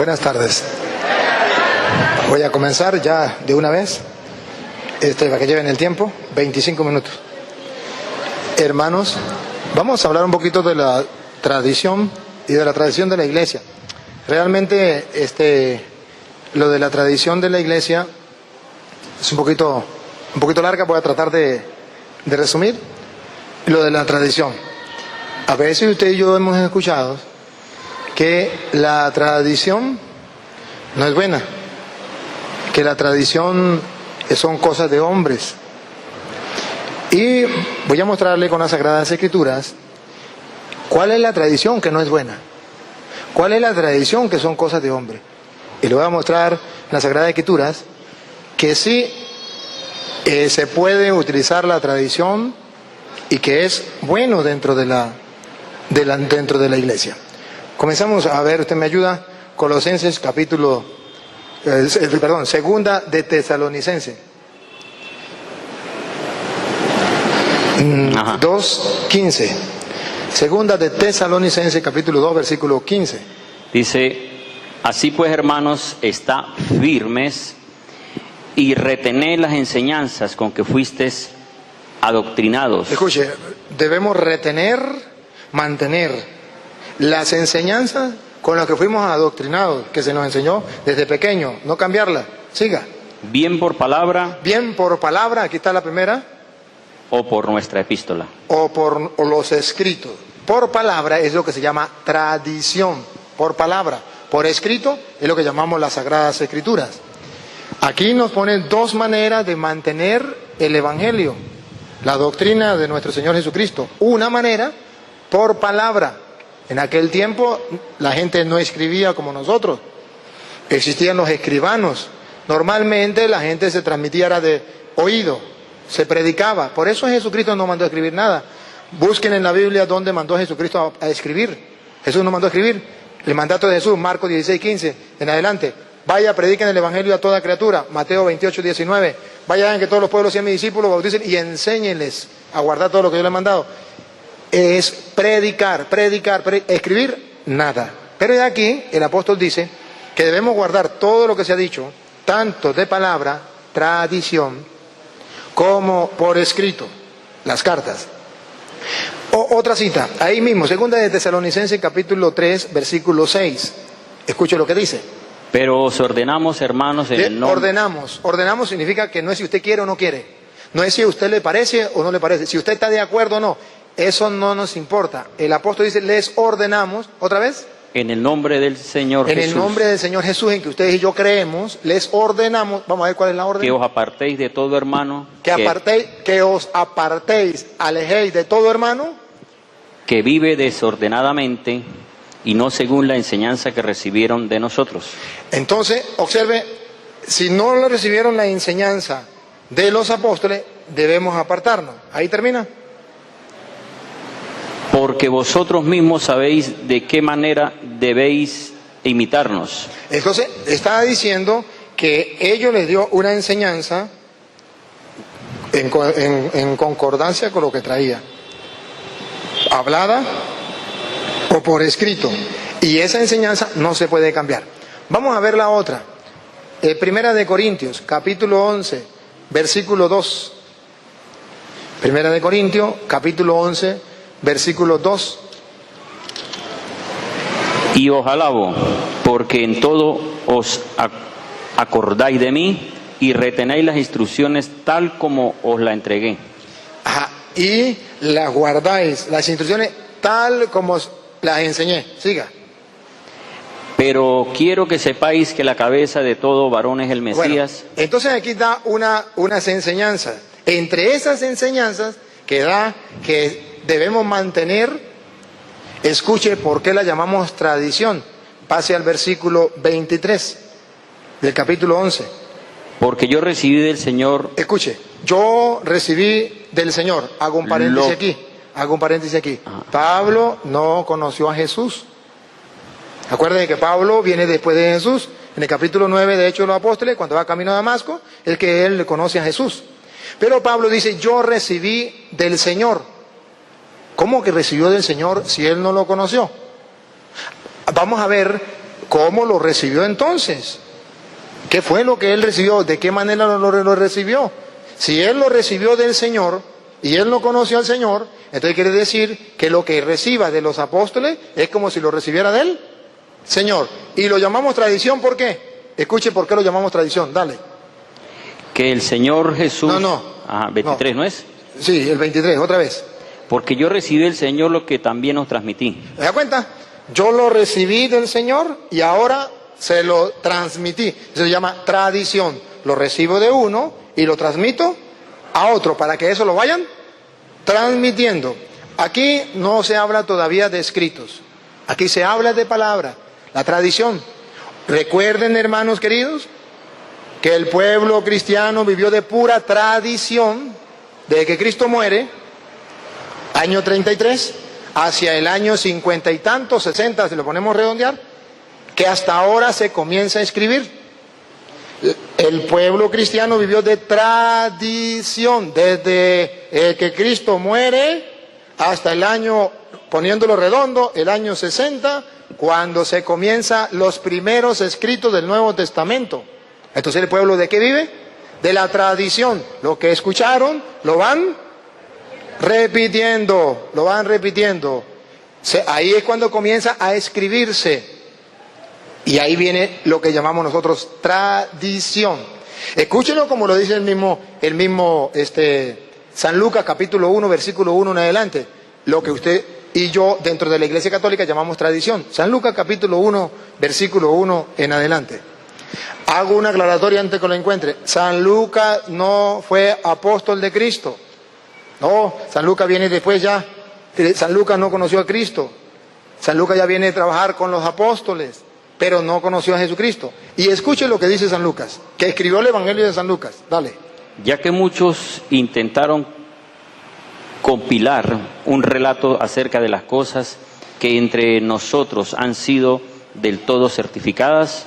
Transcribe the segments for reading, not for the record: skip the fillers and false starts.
Buenas tardes. Voy a comenzar ya de una vez, para que lleven el tiempo, 25 minutos. Hermanos, vamos a hablar un poquito de la tradición y de la tradición de la iglesia. Realmente, lo de la tradición de la iglesia es un poquito larga, voy a tratar de resumir lo de la tradición. A veces usted y yo hemos escuchado que la tradición no es buena, que la tradición son cosas de hombres. Y voy a mostrarle con las Sagradas Escrituras cuál es la tradición que no es buena, cuál es la tradición que son cosas de hombre. Y le voy a mostrar en las Sagradas Escrituras que sí se puede utilizar la tradición y que es bueno dentro de la iglesia. Comenzamos a ver, usted me ayuda, Colosenses segunda de Tesalonicense 2:15. Segunda de Tesalonicense capítulo 2 versículo 15. Dice: así pues, hermanos, está firmes y retened las enseñanzas con que fuisteis adoctrinados. Escuche, debemos retener, mantener las enseñanzas con las que fuimos adoctrinados, que se nos enseñó desde pequeño, no cambiarla. Siga. Bien por palabra. Bien por palabra, aquí está la primera. O por nuestra epístola. O los escritos. Por palabra es lo que se llama tradición, por palabra. Por escrito es lo que llamamos las Sagradas Escrituras. Aquí nos ponen dos maneras de mantener el Evangelio, la doctrina de nuestro Señor Jesucristo. Una manera, por palabra. En aquel tiempo la gente no escribía como nosotros, existían los escribanos. Normalmente la gente se transmitía era de oído, se predicaba. Por eso Jesucristo no mandó a escribir nada. Busquen en la Biblia dónde mandó Jesucristo a escribir. Jesús no mandó a escribir. El mandato de Jesús, Marcos 16:15 en adelante. Vaya, prediquen el Evangelio a toda criatura. Mateo 28:19. Vayan que todos los pueblos sean mis discípulos, bauticen y enséñenles a guardar todo lo que yo les he mandado. Es predicar, escribir, nada. Pero de aquí el apóstol dice que debemos guardar todo lo que se ha dicho, tanto de palabra, tradición, como por escrito, las cartas. Otra cita, ahí mismo, segunda de Tesalonicenses capítulo 3, versículo 6. Escuche lo que dice. Pero os ordenamos, hermanos, en el nombre... Ordenamos significa que no es si usted quiere o no quiere. No es si a usted le parece o no le parece. Si usted está de acuerdo o no. Eso no nos importa. El apóstol dice, les ordenamos, ¿otra vez? En el nombre del Señor Jesús. En el nombre del Señor Jesús, en que ustedes y yo creemos, les ordenamos, vamos a ver cuál es la orden. Que os apartéis de todo hermano. Que os apartéis, alejéis de todo hermano. Que vive desordenadamente y no según la enseñanza que recibieron de nosotros. Entonces, observe, si no lo recibieron la enseñanza de los apóstoles, debemos apartarnos. Ahí termina. Porque vosotros mismos sabéis de qué manera debéis imitarnos. Entonces, está diciendo que ellos les dio una enseñanza en concordancia con lo que traía. Hablada o por escrito. Y esa enseñanza no se puede cambiar. Vamos a ver la otra. Primera de Corintios, capítulo 11, versículo 2. Primera de Corintios, capítulo 11, versículo 2. Y os alabo, porque en todo os acordáis de mí y retenéis las instrucciones tal como os las entregué. Ajá, y las guardáis, las instrucciones tal como os las enseñé. Siga. Pero quiero que sepáis que la cabeza de todo varón es el Mesías. Bueno, entonces aquí da unas enseñanzas. Entre esas enseñanzas que da que debemos mantener, escuche por qué la llamamos tradición. Pase al versículo 23 del capítulo 11. Porque yo recibí del Señor. Escuche, yo recibí del Señor. Hago un paréntesis aquí. Pablo no conoció a Jesús. Acuérdense que Pablo viene después de Jesús. En el capítulo 9 de Hechos de los Apóstoles, cuando va camino a Damasco, es que él le conoce a Jesús. Pero Pablo dice, yo recibí del Señor. ¿Cómo que recibió del Señor si él no lo conoció? Vamos a ver ¿Cómo lo recibió entonces? ¿Qué fue lo que él recibió? ¿De qué manera lo recibió? Si él lo recibió del Señor y él no conoció al Señor, entonces quiere decir que lo que reciba de los apóstoles es como si lo recibiera de él, Señor. Y lo llamamos tradición, ¿por qué? Escuche por qué lo llamamos tradición, dale. Que el Señor Jesús... No. Ajá, 23, ¿no es? Sí, el 23, otra vez. Porque yo recibí del Señor lo que también os transmití. ¿Me da cuenta? Yo lo recibí del Señor y ahora se lo transmití. Eso se llama tradición. Lo recibo de uno y lo transmito a otro para que eso lo vayan transmitiendo. Aquí no se habla todavía de escritos. Aquí se habla de palabra, la tradición. Recuerden, hermanos queridos, que el pueblo cristiano vivió de pura tradición desde que Cristo muere, año 33, hacia el año 50 y tanto, 60, si lo ponemos a redondear, que hasta ahora se comienza a escribir. El pueblo cristiano vivió de tradición desde que Cristo muere hasta el año, poniéndolo redondo, el año 60, cuando se comienzan los primeros escritos del Nuevo Testamento. Entonces, ¿el pueblo de qué vive? De la tradición. Lo que escucharon lo van repitiendo, lo van repitiendo. Ahí es cuando comienza a escribirse. Y ahí viene lo que llamamos nosotros tradición. Escúchenlo como lo dice el mismo San Lucas capítulo 1, versículo 1 en adelante. Lo que usted y yo dentro de la Iglesia Católica llamamos tradición. San Lucas capítulo 1, versículo 1 en adelante. Hago una aclaratoria antes que lo encuentre. San Lucas no fue apóstol de Cristo. No, San Lucas viene después ya. San Lucas no conoció a Cristo. San Lucas ya viene a trabajar con los apóstoles, pero no conoció a Jesucristo. Y escuche lo que dice San Lucas, que escribió el Evangelio de San Lucas. Dale. Ya que muchos intentaron compilar un relato acerca de las cosas que entre nosotros han sido del todo certificadas,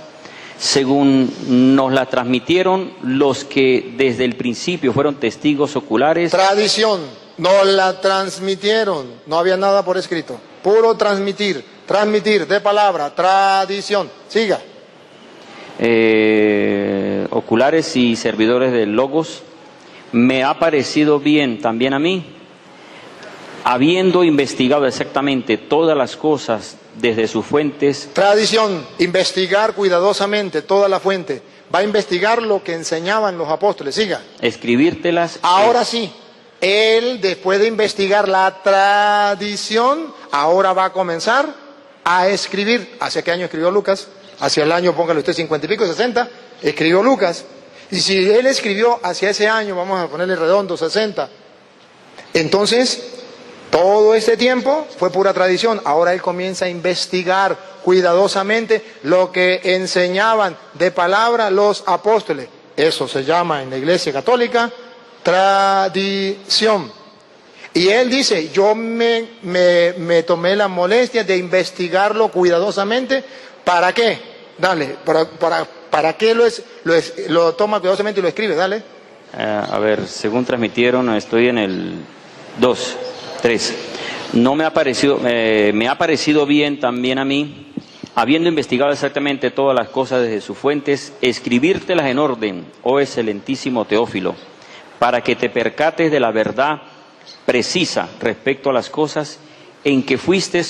según nos la transmitieron los que desde el principio fueron testigos oculares. Tradición, nos la transmitieron, no había nada por escrito, puro transmitir de palabra, tradición. Siga. Oculares y servidores del Logos, me ha parecido bien también a mí, habiendo investigado exactamente todas las cosas desde sus fuentes. Tradición, investigar cuidadosamente toda la fuente. Va a investigar lo que enseñaban los apóstoles. Siga. Escribírtelas. Ahora sí, él después de investigar la tradición, ahora va a comenzar a escribir. ¿Hacia qué año escribió Lucas? Hacia el año, póngale usted 50 y pico, 60, escribió Lucas. Y si él escribió hacia ese año, vamos a ponerle redondo, 60, entonces todo este tiempo fue pura tradición. Ahora él comienza a investigar cuidadosamente lo que enseñaban de palabra los apóstoles. Eso se llama en la Iglesia Católica tradición. Y él dice, yo me tomé la molestia de investigarlo cuidadosamente. ¿Para qué? Dale, ¿para qué lo toma cuidadosamente y lo escribe? Dale. A ver, según transmitieron, estoy en el 2. 3. No me ha parecido bien también a mí, habiendo investigado exactamente todas las cosas desde sus fuentes, escribírtelas en orden, oh excelentísimo Teófilo, para que te percates de la verdad precisa respecto a las cosas en que fuiste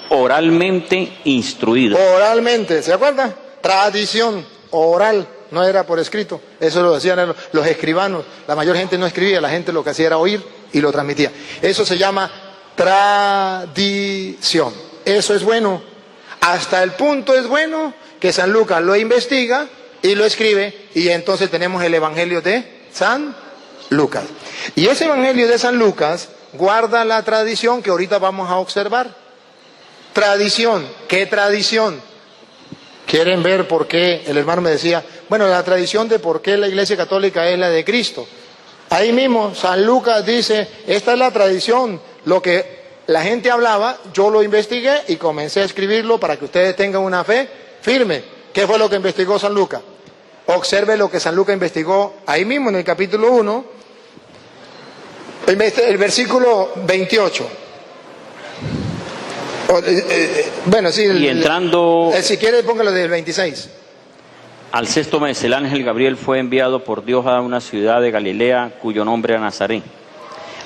oralmente instruido. Oralmente, ¿se acuerda? Tradición oral, no era por escrito. Eso lo hacían los escribanos. La mayor gente no escribía, la gente lo que hacía era oír y lo transmitía. Eso se llama tradición. Eso es bueno. Hasta el punto es bueno que San Lucas lo investiga y lo escribe, y entonces tenemos el Evangelio de San Lucas. Y ese Evangelio de San Lucas guarda la tradición que ahorita vamos a observar. Tradición. ¿Qué tradición? ¿Quieren ver por qué? El hermano me decía, bueno, la tradición de por qué la Iglesia Católica es la de Cristo. Ahí mismo San Lucas dice, esta es la tradición, lo que la gente hablaba, yo lo investigué y comencé a escribirlo para que ustedes tengan una fe firme. ¿Qué fue lo que investigó San Lucas? Observe lo que San Lucas investigó ahí mismo en el capítulo 1, el versículo 28. Bueno, sí. Y entrando Si quiere, póngalo del 26. al 6º mes, el ángel Gabriel fue enviado por Dios a una ciudad de Galilea cuyo nombre era Nazaret,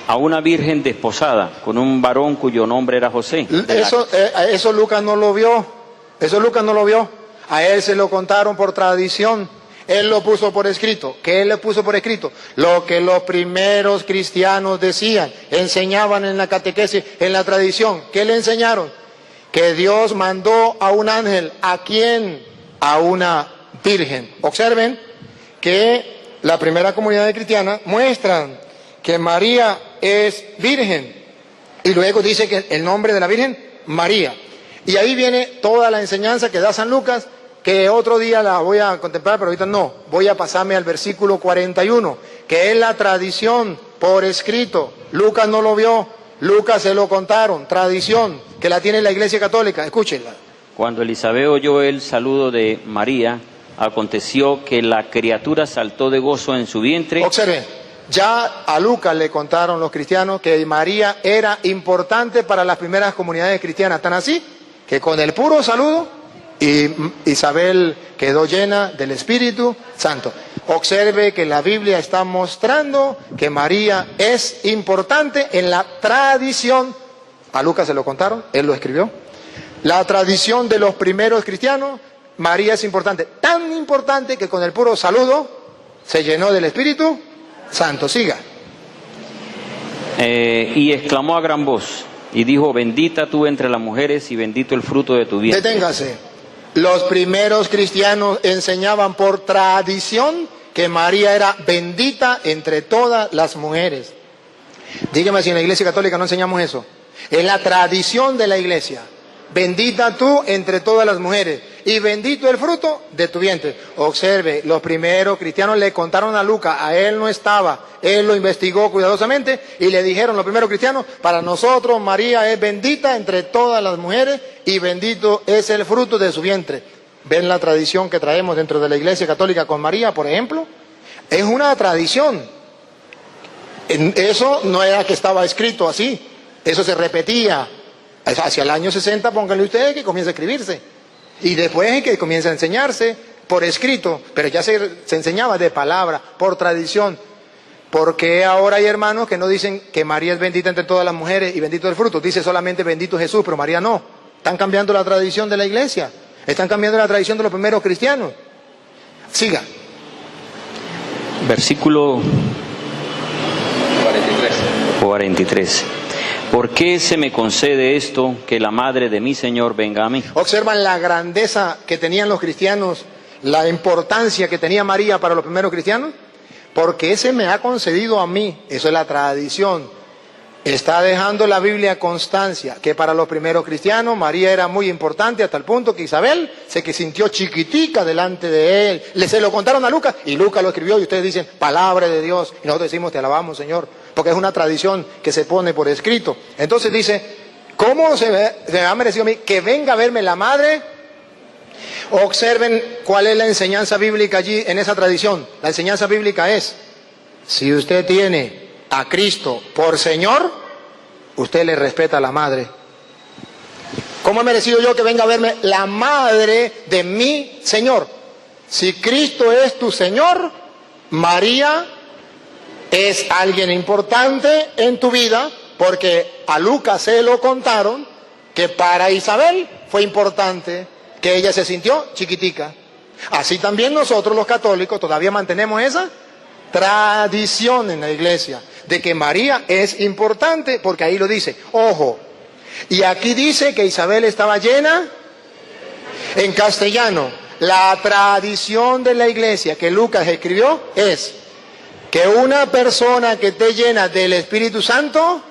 a una virgen desposada con un varón cuyo nombre era José. Eso Lucas no lo vio. Eso Lucas no lo vio. A él se lo contaron por tradición. Él lo puso por escrito. ¿Qué él le puso por escrito? Lo que los primeros cristianos decían, enseñaban en la catequesis, en la tradición. ¿Qué le enseñaron? Que Dios mandó a un ángel. ¿A quién? A una virgen. Observen que la primera comunidad cristiana muestran que María es virgen. Y luego dice que el nombre de la virgen, María. Y ahí viene toda la enseñanza que da San Lucas, que otro día la voy a contemplar, pero ahorita no. Voy a pasarme al versículo 41, que es la tradición por escrito. Lucas no lo vio, Lucas se lo contaron, tradición, que la tiene la Iglesia Católica. Escúchenla. Cuando Elisabet oyó el saludo de María, aconteció que la criatura saltó de gozo en su vientre. Observen, ya a Lucas le contaron los cristianos que María era importante para las primeras comunidades cristianas, tan así que con el puro saludo y Isabel quedó llena del Espíritu Santo. Observe que la Biblia está mostrando que María es importante en la tradición. A Lucas se lo contaron, él lo escribió. La tradición de los primeros cristianos, María es importante, tan importante que con el puro saludo se llenó del Espíritu Santo. Siga. Y exclamó a gran voz y dijo: bendita tú entre las mujeres y bendito el fruto de tu vientre. Deténgase. Los primeros cristianos enseñaban por tradición que María era bendita entre todas las mujeres. Dígame si en la Iglesia Católica no enseñamos eso. Es la tradición de la Iglesia. Bendita tú entre todas las mujeres y bendito el fruto de tu vientre. Observe, los primeros cristianos le contaron a Lucas, a él no estaba, él lo investigó cuidadosamente y le dijeron los primeros cristianos: para nosotros María es bendita entre todas las mujeres y bendito es el fruto de su vientre. ¿Ven la tradición que traemos dentro de la Iglesia Católica con María, por ejemplo? Es una tradición. Eso no era que estaba escrito así, eso se repetía. Hacia el año 60, pónganle ustedes que comienza a escribirse. Y después que comienza a enseñarse por escrito, pero ya se enseñaba de palabra, por tradición. ¿Por qué ahora hay hermanos que no dicen que María es bendita entre todas las mujeres y bendito el fruto? Dice solamente bendito Jesús, pero María no. Están cambiando la tradición de la Iglesia. Están cambiando la tradición de los primeros cristianos. Siga. Versículo 43. ¿Por qué se me concede esto, que la madre de mi Señor venga a mí? Observan la grandeza que tenían los cristianos, la importancia que tenía María para los primeros cristianos. Porque ese me ha concedido a mí, eso es la tradición. Está dejando la Biblia constancia que para los primeros cristianos María era muy importante, hasta el punto que Isabel se sintió chiquitica delante de él. Se lo contaron a Lucas y Lucas lo escribió y ustedes dicen palabra de Dios y nosotros decimos te alabamos, Señor, porque es una tradición que se pone por escrito. Entonces dice, ¿cómo se me ha merecido a mí que venga a verme la madre? Observen cuál es la enseñanza bíblica allí en esa tradición. La enseñanza bíblica es: si usted tiene a Cristo por Señor, usted le respeta a la madre. ¿Cómo he merecido yo que venga a verme la madre de mi Señor? Si Cristo es tu Señor, María es alguien importante en tu vida, porque a Lucas se lo contaron que para Isabel fue importante, que ella se sintió chiquitica. Así también nosotros los católicos todavía mantenemos esa tradición en la Iglesia, de que María es importante, porque ahí lo dice, ojo, y aquí dice que Isabel estaba llena. En castellano, la tradición de la Iglesia que Lucas escribió es que una persona que esté llena del Espíritu Santo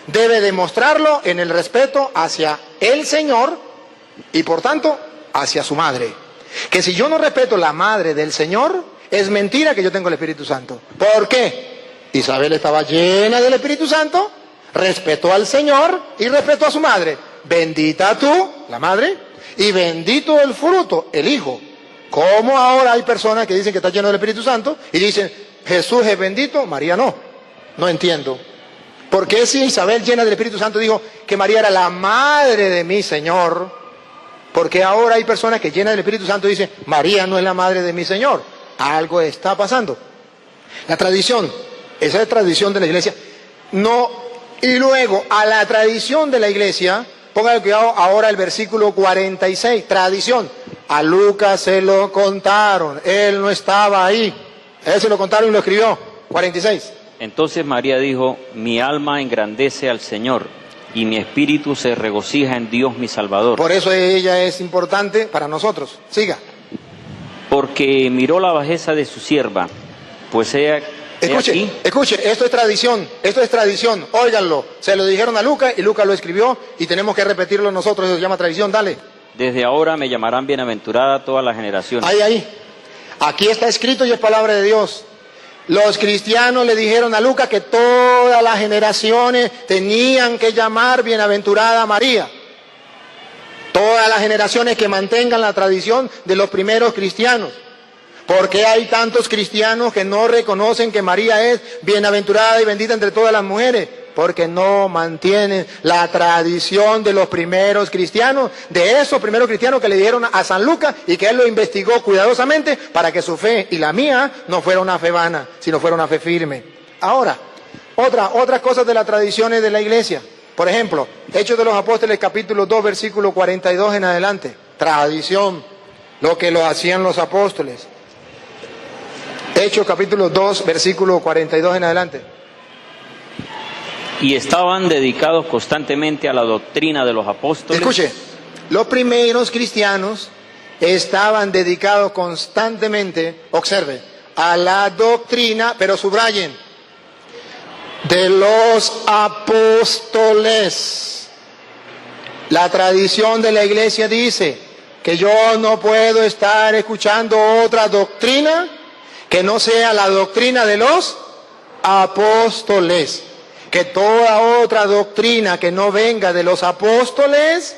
debe demostrarlo en el respeto hacia el Señor y por tanto hacia su madre. Que si yo no respeto la madre del Señor, es mentira que yo tengo el Espíritu Santo. ¿Por qué? Isabel estaba llena del Espíritu Santo, respetó al Señor y respetó a su madre. Bendita tú, la madre, y bendito el fruto, el Hijo. ¿Cómo ahora hay personas que dicen que está lleno del Espíritu Santo y dicen Jesús es bendito, María no? No entiendo. ¿Por qué si Isabel, llena del Espíritu Santo, dijo que María era la madre de mi Señor? Porque ahora hay personas que llenas del Espíritu Santo dicen, María no es la madre de mi Señor. Algo está pasando. La tradición, esa es tradición de la iglesia. No, y luego a la tradición de la iglesia, pongan cuidado ahora el versículo 46, tradición. A Lucas se lo contaron, él no estaba ahí. Él se lo contaron y lo escribió. 46. Entonces María dijo, mi alma engrandece al Señor, y mi espíritu se regocija en Dios mi Salvador. Por eso ella es importante para nosotros. Siga. Porque miró la bajeza de su sierva, pues ella... Escuche, esto es tradición, óiganlo. Se lo dijeron a Lucas y Lucas lo escribió y tenemos que repetirlo nosotros, eso se llama tradición, dale. Desde ahora me llamarán bienaventurada todas las generaciones. Ahí. Aquí está escrito y es palabra de Dios. Los cristianos le dijeron a Lucas que todas las generaciones tenían que llamar bienaventurada a María. Todas las generaciones que mantengan la tradición de los primeros cristianos. ¿Por qué hay tantos cristianos que no reconocen que María es bienaventurada y bendita entre todas las mujeres? Porque no mantienen la tradición de los primeros cristianos, de esos primeros cristianos que le dieron a San Lucas y que él lo investigó cuidadosamente para que su fe y la mía no fuera una fe vana, sino fuera una fe firme. Ahora, otras cosas de las tradiciones de la iglesia. Por ejemplo, Hechos de los Apóstoles capítulo 2 versículo 42 en adelante. Tradición, lo que lo hacían los apóstoles. Hechos capítulo 2 versículo 42 en adelante. Y estaban dedicados constantemente a la doctrina de los apóstoles. Escuche, los primeros cristianos estaban dedicados constantemente, observe, a la doctrina, pero subrayen, de los apóstoles. La tradición de la iglesia dice que yo no puedo estar escuchando otra doctrina que no sea la doctrina de los apóstoles. Que toda otra doctrina que no venga de los apóstoles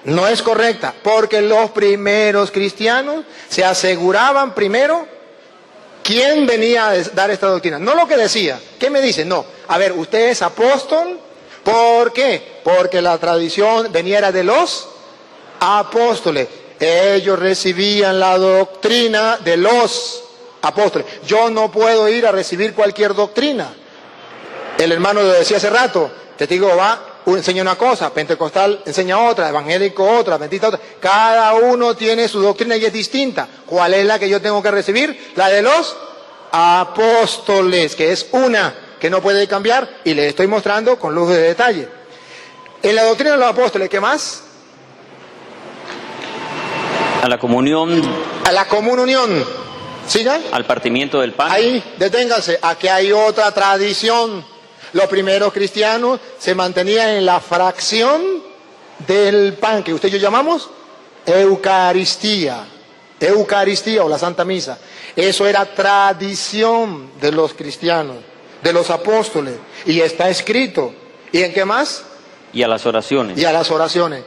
no es correcta, porque los primeros cristianos se aseguraban primero quién venía a dar esta doctrina, no lo que decía. ¿Qué me dice? No, a ver, usted es apóstol, ¿por qué? Porque la tradición venía de los apóstoles, ellos recibían la doctrina de los apóstoles. Yo no puedo ir a recibir cualquier doctrina. El hermano lo decía hace rato, testigo va, enseña una cosa, pentecostal enseña otra, evangélico otra, adventista otra. Cada uno tiene su doctrina y es distinta. ¿Cuál es la que yo tengo que recibir? La de los apóstoles, que es una, que no puede cambiar, y le estoy mostrando con lujo de detalle. En la doctrina de los apóstoles, ¿qué más? A la comunión. A la comunión. ¿Sigan? Al partimiento del pan. Ahí, deténganse, aquí hay otra tradición. Los primeros cristianos se mantenían en la fracción del pan, que usted y yo llamamos Eucaristía. Eucaristía o la Santa Misa. Eso era tradición de los cristianos, de los apóstoles. Y está escrito. ¿Y en qué más? Y a las oraciones. Y a las oraciones.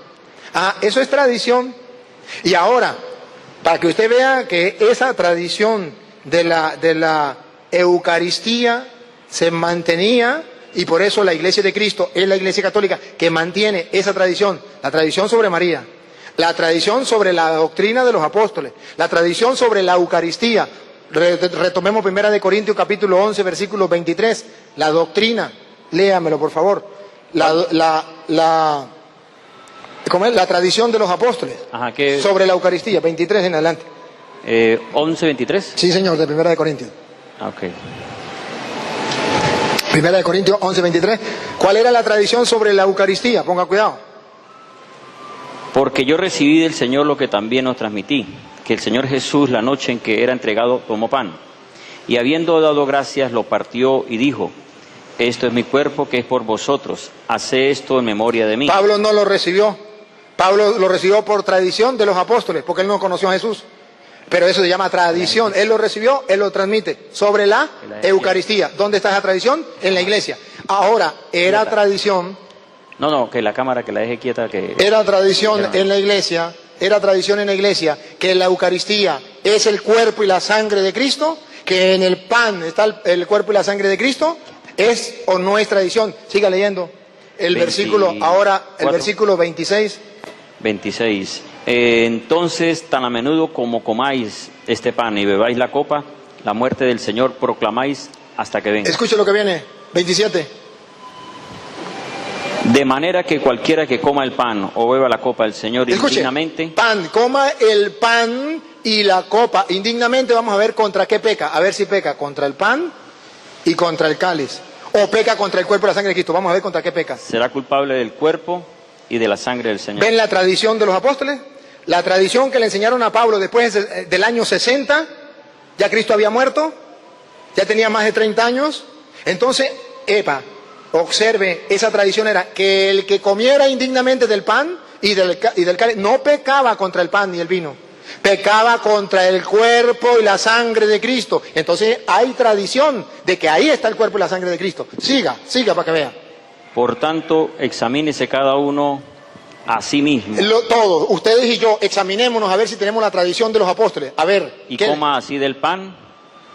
Ah, eso es tradición. Y ahora, para que usted vea que esa tradición de la Eucaristía se mantenía, y por eso la Iglesia de Cristo es la Iglesia Católica que mantiene esa tradición, la tradición sobre María, la tradición sobre la doctrina de los apóstoles, la tradición sobre la Eucaristía. Retomemos 1 Corintios capítulo 11 versículo 23, la doctrina, léamelo por favor, ¿cómo es? La tradición de los apóstoles. Ajá, sobre la Eucaristía, 23 en adelante. 11, 23. Sí, señor, de 1 Corintios. Ok. 1 Corintios 11, 23. ¿Cuál era la tradición sobre la Eucaristía? Ponga cuidado. Porque yo recibí del Señor lo que también os transmití, que el Señor Jesús, la noche en que era entregado, tomó pan, y habiendo dado gracias, lo partió y dijo, esto es mi cuerpo que es por vosotros, haced esto en memoria de mí. Pablo no lo recibió. Pablo lo recibió por tradición de los apóstoles, porque él no conoció a Jesús. Pero eso se llama tradición. Él lo recibió, él lo transmite. Sobre la Eucaristía. ¿Dónde está esa tradición? En la iglesia. Ahora, era tradición. No, que la cámara, que la deje quieta. Que era tradición en la iglesia. Era tradición en la iglesia que la Eucaristía es el cuerpo y la sangre de Cristo. Que en el pan está el cuerpo y la sangre de Cristo. ¿Es o no es tradición? Siga leyendo. El 24. versículo 26. 26. Entonces, tan a menudo como comáis este pan y bebáis la copa, la muerte del Señor proclamáis hasta que venga. Escuche lo que viene. 27. De manera que cualquiera que coma el pan o beba la copa del Señor Escuche, indignamente, coma el pan y la copa indignamente. Vamos a ver contra qué peca. A ver si peca contra el pan y contra el cáliz. O peca contra el cuerpo y la sangre de Cristo. Vamos a ver contra qué peca. será culpable del cuerpo y de la sangre del Señor. ¿Ven la tradición de los apóstoles? La tradición que le enseñaron a Pablo después del año 60. Ya Cristo había muerto. Ya tenía más de 30 años. Entonces, observe, esa tradición era que el que comiera indignamente del pan y del cáliz no pecaba contra el pan ni el vino, pecaba contra el cuerpo y la sangre de Cristo. Entonces hay tradición de que ahí está el cuerpo y la sangre de Cristo. Siga para que vea. Por tanto, examínese cada uno a sí mismo Todos, ustedes y yo, examinémonos a ver si tenemos la tradición de los apóstoles. A ver. y coma así del pan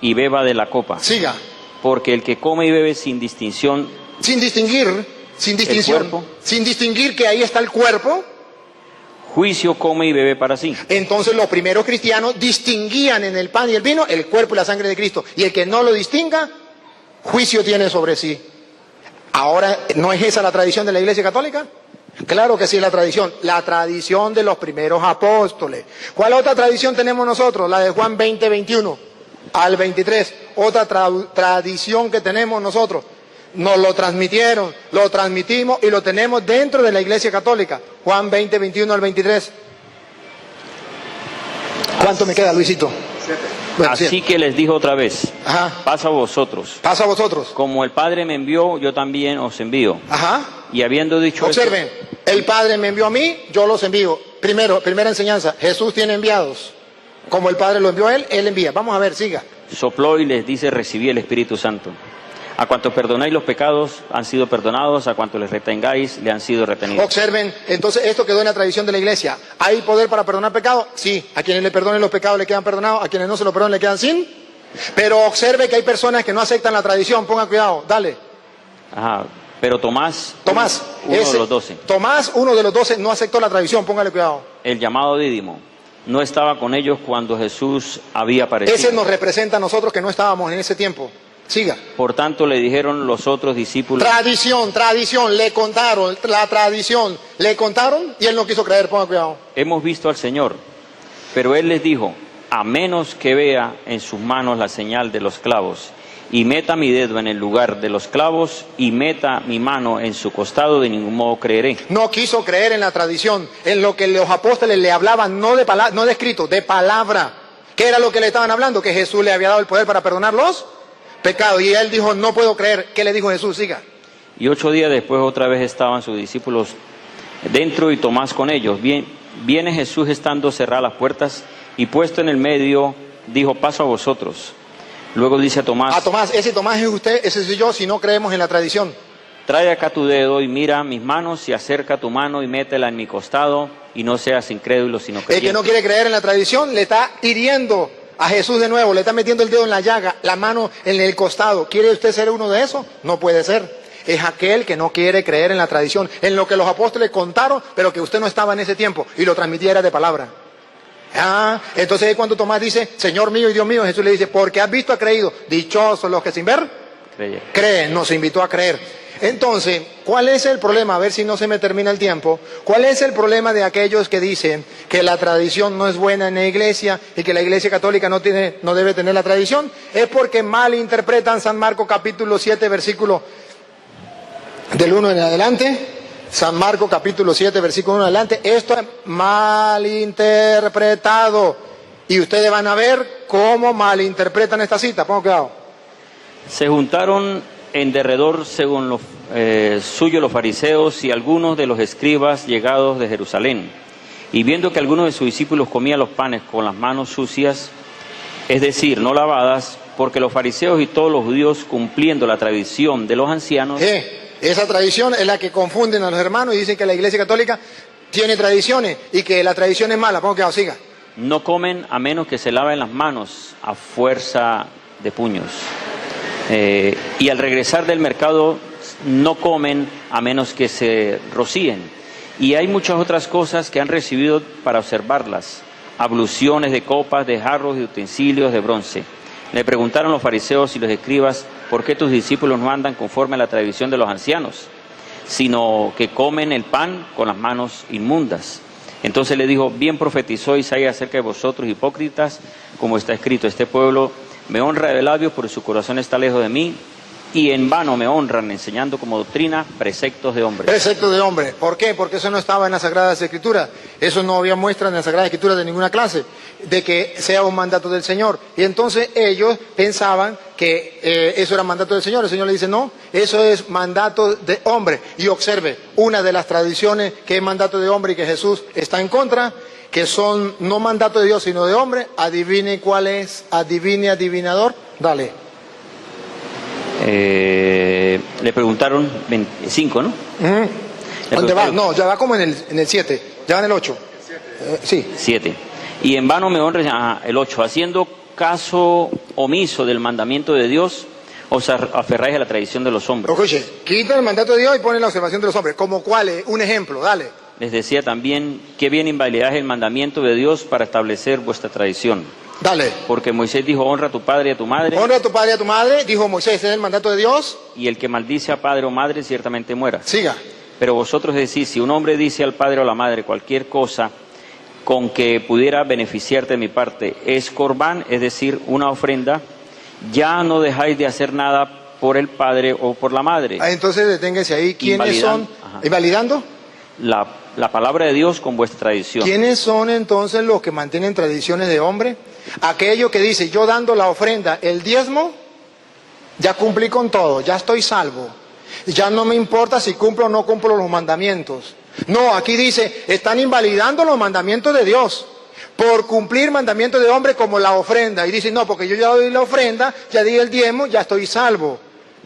y beba de la copa. Siga. Porque el que come y bebe sin distinción, Sin distinguir, cuerpo. sin distinguir que ahí está el cuerpo. juicio come y bebe para sí. Entonces los primeros cristianos distinguían en el pan y el vino el cuerpo y la sangre de Cristo. Y el que no lo distinga, juicio tiene sobre sí. Ahora, ¿no es esa la tradición de la Iglesia Católica? Claro que sí es la tradición de los primeros apóstoles. ¿Cuál otra tradición tenemos nosotros? La de Juan 20, 21 al 23. Otra tradición que tenemos nosotros. Nos lo transmitieron, lo transmitimos y lo tenemos dentro de la Iglesia Católica. Juan 20, 21 al 23. ¿Cuánto me queda, Luisito? 7. Bueno, Así 7. que les dijo otra vez, Ajá. pasa a vosotros. Pasa a vosotros. Como el Padre me envió, yo también os envío. Ajá. Y habiendo dicho Observen, el Padre me envió a mí, yo los envío. Primera enseñanza, Jesús tiene enviados. Como el Padre lo envió a él, él envía. Vamos a ver, siga. esto, sopló y les dice, recibí el Espíritu Santo. A cuantos perdonáis los pecados, han sido perdonados, a cuantos les retengáis, le han sido retenidos. Observen, entonces esto quedó en la tradición de la Iglesia. ¿Hay poder para perdonar pecados? Sí. A quienes le perdonen los pecados le quedan perdonados, a quienes no se lo perdonen le quedan sin. Pero observe que hay personas que no aceptan la tradición, ponga cuidado, dale. Ajá. Pero Tomás, uno ese, de los 12, Tomás, uno de los 12, no aceptó la tradición, póngale cuidado. el llamado Dídimo, no estaba con ellos cuando Jesús había aparecido. Ese nos representa a nosotros que no estábamos en ese tiempo. Siga. Por tanto le dijeron los otros discípulos, Tradición, le contaron, la tradición, le contaron y él no quiso creer, ponga cuidado. hemos visto al Señor. Pero él les dijo, a menos que vea en sus manos la señal de los clavos, y meta mi dedo en el lugar de los clavos, y meta mi mano en su costado, de ningún modo creeré. No quiso creer en la tradición, en lo que los apóstoles le hablaban, no de escrito, de palabra. ¿Qué era lo que le estaban hablando? Que Jesús le había dado el poder para perdonar los pecados. Y él dijo, no puedo creer. ¿Qué le dijo Jesús? Siga. Y 8 días después otra vez estaban sus discípulos dentro y Tomás con ellos. Viene Jesús estando cerradas las puertas y puesto en el medio, dijo, paso a vosotros. Luego dice a Tomás, ese Tomás es usted, ese soy yo, si no creemos en la tradición. trae acá tu dedo y mira mis manos y acerca tu mano y métela en mi costado y no seas incrédulo sino El creyente. que no quiere creer en la tradición le está hiriendo a Jesús de nuevo, le está metiendo el dedo en la llaga, la mano en el costado. ¿Quiere usted ser uno de esos? No puede ser. Es aquel que no quiere creer en la tradición, en lo que los apóstoles contaron, pero que usted no estaba en ese tiempo y lo transmitiera de palabra. Entonces cuando Tomás dice, Señor mío y Dios mío, Jesús le dice, porque has visto, has creído. Dichosos los que sin ver creen, nos invitó a creer. Entonces, ¿cuál es el problema? A ver si no se me termina el tiempo. ¿Cuál es el problema de aquellos que dicen que la tradición no es buena en la iglesia y que la iglesia católica no debe tener la tradición? Es porque malinterpretan San Marcos capítulo 7, versículo del 1 en adelante. San Marcos capítulo 7, versículo 1 en adelante. Esto es malinterpretado. Y ustedes van a ver cómo malinterpretan esta cita. Pongan cuidado. Se juntaron en derredor, según los suyos, los fariseos y algunos de los escribas llegados de Jerusalén. Y viendo que algunos de sus discípulos comían los panes con las manos sucias, es decir, no lavadas, porque los fariseos y todos los judíos, cumpliendo la tradición de los ancianos, esa tradición es la que confunden a los hermanos y dicen que la Iglesia Católica tiene tradiciones y que la tradición es mala. Pongo que siga. no comen a menos que se laven las manos a fuerza de puños. Y al regresar del mercado no comen a menos que se rocíen. Y hay muchas otras cosas que han recibido para observarlas, abluciones de copas, de jarros, de utensilios de bronce. Le preguntaron los fariseos y los escribas, ¿por qué tus discípulos no andan conforme a la tradición de los ancianos, sino que comen el pan con las manos inmundas? Entonces le dijo, bien profetizó Isaías acerca de vosotros, hipócritas, como está escrito, este pueblo me honra de labios, pero su corazón está lejos de mí, y en vano me honran, enseñando como doctrina preceptos de hombres. Preceptos de hombres. ¿Por qué? Porque eso no estaba en las Sagradas Escrituras. Eso no había muestra en las Sagradas Escrituras de ninguna clase, de que sea un mandato del Señor. Y entonces ellos pensaban que eso era mandato del Señor. El Señor le dice, no, eso es mandato de hombre. Y observe, una de las tradiciones que es mandato de hombre y que Jesús está en contra, que son no mandato de Dios sino de hombre, adivine cuál es, adivine, adivinador, dale. Le preguntaron 25, ¿no? ¿Dónde va? No, ya va como en el 7, ya va en el 8. Sí. 7. Y en vano me honran, el 8, haciendo caso omiso del mandamiento de Dios, os aferráis a la tradición de los hombres. Escuche, quita el mandato de Dios y pone la observación de los hombres. ¿Como cuál es? Un ejemplo, dale. Les decía también, que bien invalidáis el mandamiento de Dios para establecer vuestra tradición. Dale. Porque Moisés dijo, honra a tu padre y a tu madre. Honra a tu padre y a tu madre, dijo Moisés, ese es el mandato de Dios. Y el que maldice a padre o madre ciertamente muera. Siga. Pero vosotros decís, si un hombre dice al padre o a la madre cualquier cosa con que pudiera beneficiarte de mi parte, es corbán, es decir, una ofrenda, ya no dejáis de hacer nada por el padre o por la madre. Entonces deténgase ahí, ¿quiénes son? ¿Invalidando? La palabra de Dios con vuestra tradición. ¿Quiénes son entonces los que mantienen tradiciones de hombre? Aquello que dice, yo dando la ofrenda, el diezmo, ya cumplí con todo, ya estoy salvo. Ya no me importa si cumplo o no cumplo los mandamientos. No, aquí dice, están invalidando los mandamientos de Dios por cumplir mandamientos de hombre como la ofrenda. Y dicen, no, porque yo ya doy la ofrenda, ya di el diezmo, ya estoy salvo.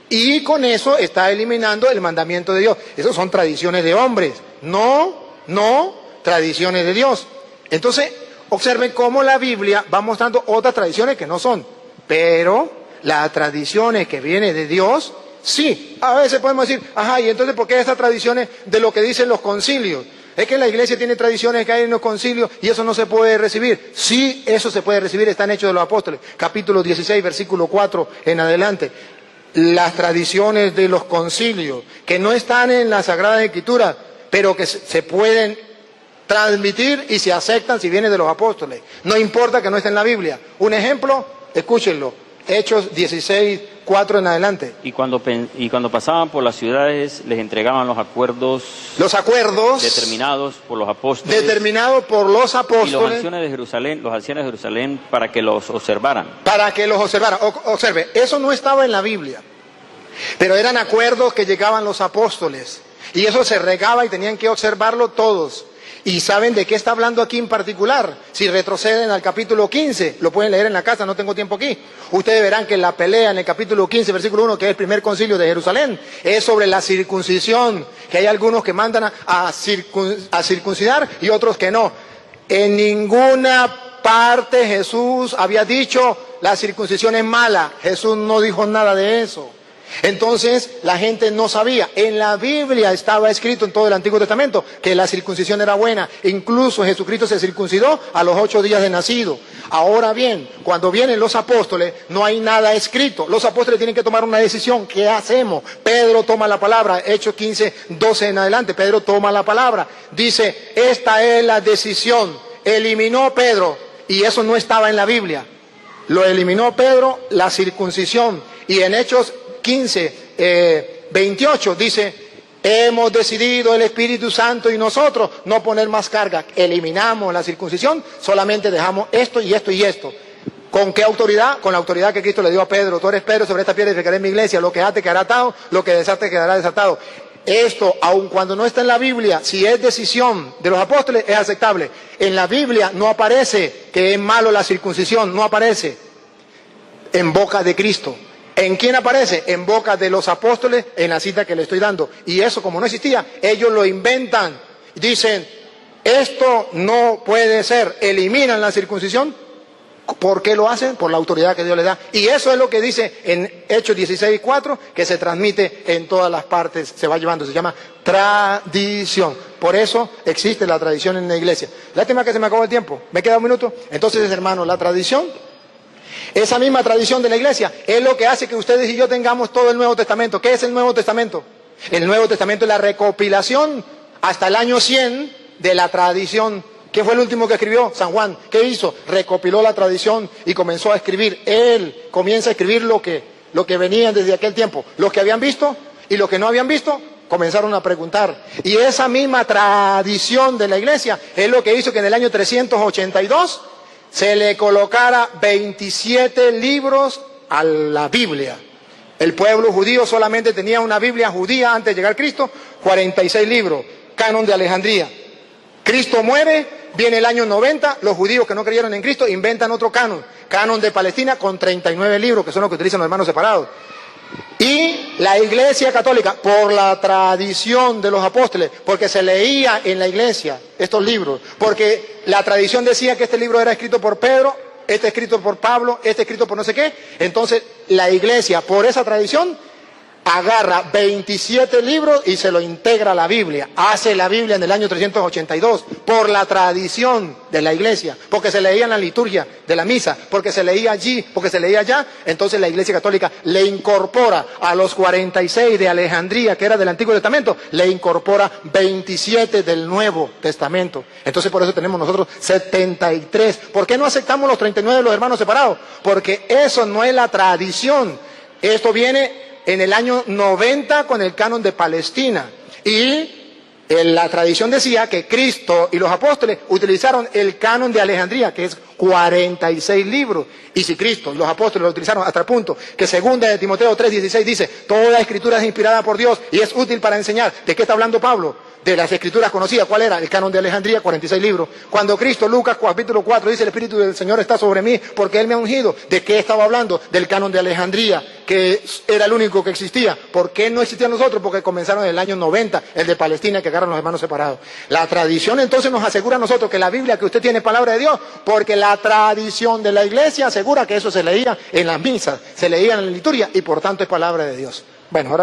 Y con eso está eliminando el mandamiento de Dios. Esas son tradiciones de hombres, no tradiciones de Dios. Entonces, observen cómo la Biblia va mostrando otras tradiciones que no son. Pero las tradiciones que vienen de Dios, sí. A veces podemos decir, ajá, ¿y entonces por qué esas tradiciones de lo que dicen los concilios? Es que la iglesia tiene tradiciones que hay en los concilios y eso no se puede recibir. Sí, eso se puede recibir, está en Hechos de los Apóstoles, capítulo 16, versículo 4 en adelante. Las tradiciones de los concilios, que no están en la Sagrada Escritura, pero que se pueden transmitir y se aceptan si vienen de los apóstoles. No importa que no esté en la Biblia. Un ejemplo, escúchenlo, Hechos 16, 4 en adelante. Y cuando pasaban por las ciudades, les entregaban los acuerdos determinados por los apóstoles. Determinados por los apóstoles. Y los ancianos de Jerusalén, para que los observaran. Para que los observaran. Observe, eso no estaba en la Biblia. Pero eran acuerdos que llegaban los apóstoles. Y eso se regaba y tenían que observarlo todos. ¿Y saben de qué está hablando aquí en particular? Si retroceden al capítulo 15, lo pueden leer en la casa, no tengo tiempo aquí. Ustedes verán que la pelea en el capítulo 15, versículo 1, que es el primer concilio de Jerusalén, es sobre la circuncisión, que hay algunos que mandan a circuncidar y otros que no. En ninguna parte Jesús había dicho la circuncisión es mala. Jesús no dijo nada de eso. Entonces la gente no sabía. En la Biblia estaba escrito en todo el Antiguo Testamento que la circuncisión era buena. Incluso Jesucristo se circuncidó a los 8 días de nacido. Ahora bien, cuando vienen los apóstoles no hay nada escrito. Los apóstoles tienen que tomar una decisión. ¿Qué hacemos? Pedro toma la palabra. Hechos 15, 12 en adelante. Pedro toma la palabra. Dice, esta es la decisión. Eliminó Pedro. Y eso no estaba en la Biblia. Lo eliminó Pedro, la circuncisión. Y en Hechos 15, 28 dice, hemos decidido el Espíritu Santo y nosotros no poner más carga. Eliminamos la circuncisión, solamente dejamos esto y esto y esto. ¿Con qué autoridad? Con la autoridad que Cristo le dio a Pedro. Tú eres Pedro, sobre esta piedra edificaré mi iglesia. Lo que ate quedará atado, lo que desate quedará desatado. Esto, aun cuando no está en la Biblia, si es decisión de los apóstoles, es aceptable. En la Biblia no aparece que es malo la circuncisión, no aparece en boca de Cristo. ¿En quién aparece? En boca de los apóstoles en la cita que le estoy dando. Y eso, como no existía, ellos lo inventan. Dicen, esto no puede ser. Eliminan la circuncisión ¿Por qué lo hacen? Por la autoridad que Dios le da. Y eso es lo que dice en Hechos 16:4, que se transmite en todas las partes, se va llevando, se llama tradición. Por eso existe la tradición en la iglesia. Lástima que se me acabó el tiempo, me queda un minuto. Entonces, hermanos, la tradición, esa misma tradición de la iglesia, es lo que hace que ustedes y yo tengamos todo el Nuevo Testamento. ¿Qué es el Nuevo Testamento? El Nuevo Testamento es la recopilación hasta el año 100 de la tradición. ¿Quién fue el último que escribió? San Juan. ¿Qué hizo? Recopiló la tradición y comenzó a escribir. Él comienza a escribir lo que venían desde aquel tiempo. Los que habían visto y los que no habían visto comenzaron a preguntar. Y esa misma tradición de la iglesia es lo que hizo que en el año 382 se le colocara 27 libros a la Biblia. El pueblo judío solamente tenía una Biblia judía antes de llegar Cristo, 46 libros, canon de Alejandría. Cristo muere, viene el año 90, los judíos que no creyeron en Cristo inventan otro canon de Palestina con 39 libros, que son los que utilizan los hermanos separados. Y la Iglesia Católica, por la tradición de los apóstoles, porque se leía en la iglesia estos libros, porque la tradición decía que este libro era escrito por Pedro, este escrito por Pablo, este escrito por no sé qué, entonces la iglesia, por esa tradición, agarra 27 libros y se lo integra a la Biblia. Hace la Biblia en el año 382 por la tradición de la iglesia, porque se leía en la liturgia de la misa, porque se leía allí, porque se leía allá. Entonces la Iglesia Católica le incorpora a los 46 de Alejandría, que era del Antiguo Testamento, le incorpora 27 del Nuevo Testamento. Entonces por eso tenemos nosotros 73. ¿Por qué no aceptamos los 39 de los hermanos separados? Porque eso no es la tradición. Esto viene en el año 90 con el canon de Palestina. Y la tradición decía que Cristo y los apóstoles utilizaron el canon de Alejandría, que es 46 libros. Y si Cristo y los apóstoles lo utilizaron hasta el punto que 2 de Timoteo 3:16 dice, toda escritura es inspirada por Dios y es útil para enseñar. ¿De qué está hablando Pablo? De las escrituras conocidas. ¿Cuál era? El canon de Alejandría, 46 libros. Cuando Cristo, Lucas capítulo 4, dice, el Espíritu del Señor está sobre mí porque Él me ha ungido. ¿De qué estaba hablando? Del canon de Alejandría, que era el único que existía. ¿Por qué no existían los otros? Porque comenzaron en el año 90, el de Palestina, que agarran los hermanos separados. La tradición entonces nos asegura a nosotros que la Biblia que usted tiene es palabra de Dios, porque la tradición de la iglesia asegura que eso se leía en las misas, se leía en la liturgia y por tanto es palabra de Dios. Bueno, ahora